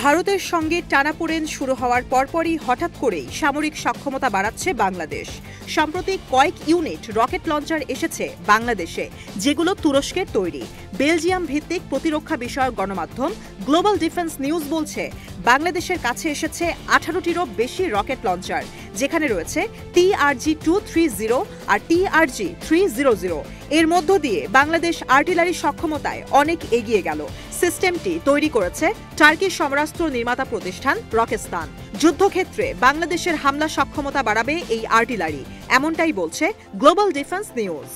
ভারতের সঙ্গে টানাপোড়েন শুরু হওয়ার পরপরই হঠাৎ করেই সামরিক সক্ষমতা বাড়াচ্ছে বাংলাদেশ। সম্প্রতি কয়েক ইউনিট রকেট লঞ্চার এসেছে বাংলাদেশে, যেগুলো তুরস্কের তৈরি। বেলজিয়াম ভিত্তিক প্রতিরক্ষা বিষয়ক গণমাধ্যম গ্লোবাল ডিফেন্স নিউজ বলছে, বাংলাদেশের কাছে এসেছে 18টিরও বেশি রকেট লঞ্চার, যেখানে রয়েছে TRG-230 আর TRG-300। এর মধ্য দিয়ে বাংলাদেশ আর্টিলারি সক্ষমতায় অনেক এগিয়ে গেল। সিস্টেমটি তৈরি করেছে টার্কির সমরাস্ত্র নির্মাতা প্রতিষ্ঠান রকেস্তান। যুদ্ধক্ষেত্রে বাংলাদেশের হামলা সক্ষমতা বাড়াবে এই আর্টিলারি, এমনটাই বলছে গ্লোবাল ডিফেন্স নিউজ।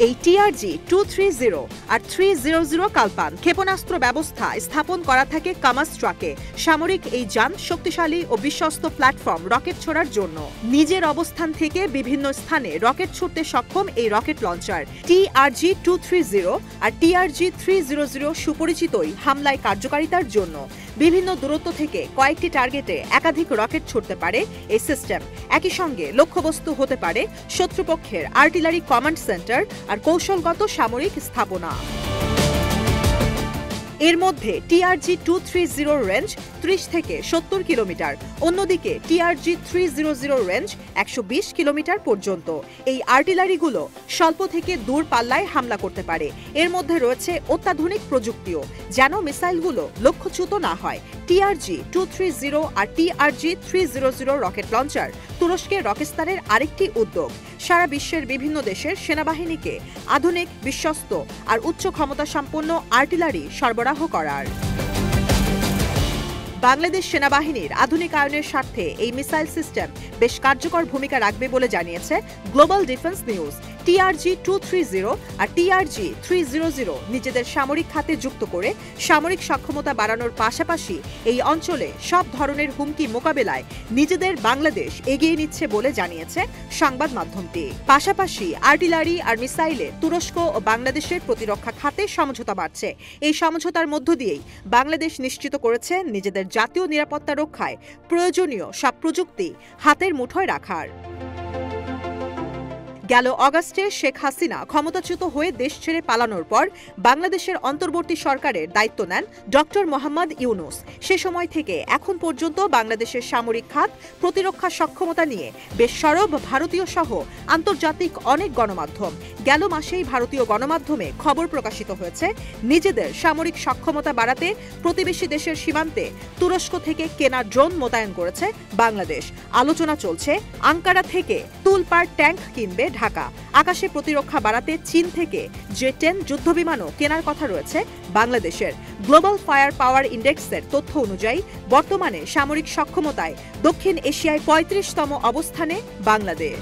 এই TRG-230 আর 300 কালপান ক্ষেপণাস্ত্র ব্যবস্থা স্থাপন করা থাকে কামাস ট্রাকে। সামরিক এই যান শক্তিশালী ও বিশ্বস্ত প্ল্যাটফর্ম রকেট ছোড়ার জন্য। নিজের অবস্থান থেকে বিভিন্ন স্থানে রকেট ছুড়তে সক্ষম এই রকেট লঞ্চার TRG-230 আর TRG-300 সুপরিচিতই হামলায় কার্যকারিতার জন্য। বিভিন্ন দূরত্ব থেকে কয়েকটি টার্গেটে একাধিক রকেট ছুড়তে পারে এই সিস্টেম। একই সঙ্গে লক্ষ্যবস্তু হতে পারে শত্রুপক্ষের আর্টিলারি কমান্ড সেন্টার আর কৌশলগত সামরিক স্থাপনা। এর মধ্যে TRG-230 রেঞ্জ 30 থেকে 70 কিলোমিটার, অন্যদিকে TRG-300 রেঞ্জ 120 কিলোমিটার পর্যন্ত। এই আর্টিলারিগুলো স্বল্প থেকে দূর পাল্লায় হামলা করতে পারে। এর মধ্যে রয়েছে অত্যাধুনিক প্রযুক্তিও, যেন মিসাইলগুলো লক্ষ্যচ্যুত না হয়। TRG-230 আর TRG-300 রকেট লঞ্চার তুরস্কের রকেস্তানের আরেকটি উদ্যোগ, সারা বিশ্বের বিভিন্ন দেশের সেনাবাহিনীকে আধুনিক, বিশ্বস্ত আর উচ্চ ক্ষমতাসম্পন্ন আর্টিলারি সরবরাহ করার। বাংলাদেশ সেনাবাহিনীর আধুনিকায়নের স্বার্থে এই মিসাইল সিস্টেম বেশ কার্যকর ভূমিকা রাখবে বলে জানিয়েছে গ্লোবাল ডিফেন্স নিউজ। TRG-230 আর TRG-300 নিজেদের সামরিক খাতে যুক্ত করে সামরিক সক্ষমতা বাড়ানোর পাশাপাশি এই অঞ্চলে সব ধরনের হুমকি মোকাবেলায় নিজেদের বাংলাদেশ এগিয়ে নিচ্ছে বলে জানিয়েছে সংবাদ মাধ্যমটি। পাশাপাশি আর্টিলারি আর মিসাইলে তুরস্ক ও বাংলাদেশের প্রতিরক্ষা খাতে সমঝোতা বাড়ছে। এই সমঝোতার মধ্য দিয়েই বাংলাদেশ নিশ্চিত করেছে নিজেদের জাতীয় নিরাপত্তা রক্ষায় প্রয়োজনীয় সব প্রযুক্তি হাতের মুঠোয় রাখার। গেল অগাস্টে শেখ হাসিনা ক্ষমতাচ্যুত হয়ে দেশ ছেড়ে পালানোর পর বাংলাদেশের অন্তর্বর্তী সরকারের দায়িত্ব নেন ডক্টর মোহাম্মদ ইউনূস। সে সময় থেকে এখন পর্যন্ত বাংলাদেশের সামরিক খাত, প্রতিরক্ষা সক্ষমতা নিয়ে বেশ সরব ভারতীয় সহ আন্তর্জাতিক অনেক গণমাধ্যম। গেল মাসেই ভারতীয় গণমাধ্যমে খবর প্রকাশিত হয়েছে, নিজেদের সামরিক সক্ষমতা বাড়াতে প্রতিবেশী দেশের সীমান্তে তুরস্ক থেকে কেনা ড্রোন মোতায়েন করেছে বাংলাদেশ। আলোচনা চলছে আঙ্কারা থেকে তুলপার ট্যাঙ্ক কিনবে ঢাকা। আকাশে প্রতিরক্ষা বাড়াতে চীন থেকে J-10 যুদ্ধবিমানও কেনার কথা রয়েছে বাংলাদেশের। গ্লোবাল ফায়ার পাওয়ার ইন্ডেক্সের তথ্য অনুযায়ী বর্তমানে সামরিক সক্ষমতায় দক্ষিণ এশিয়ায় 35তম অবস্থানে বাংলাদেশ।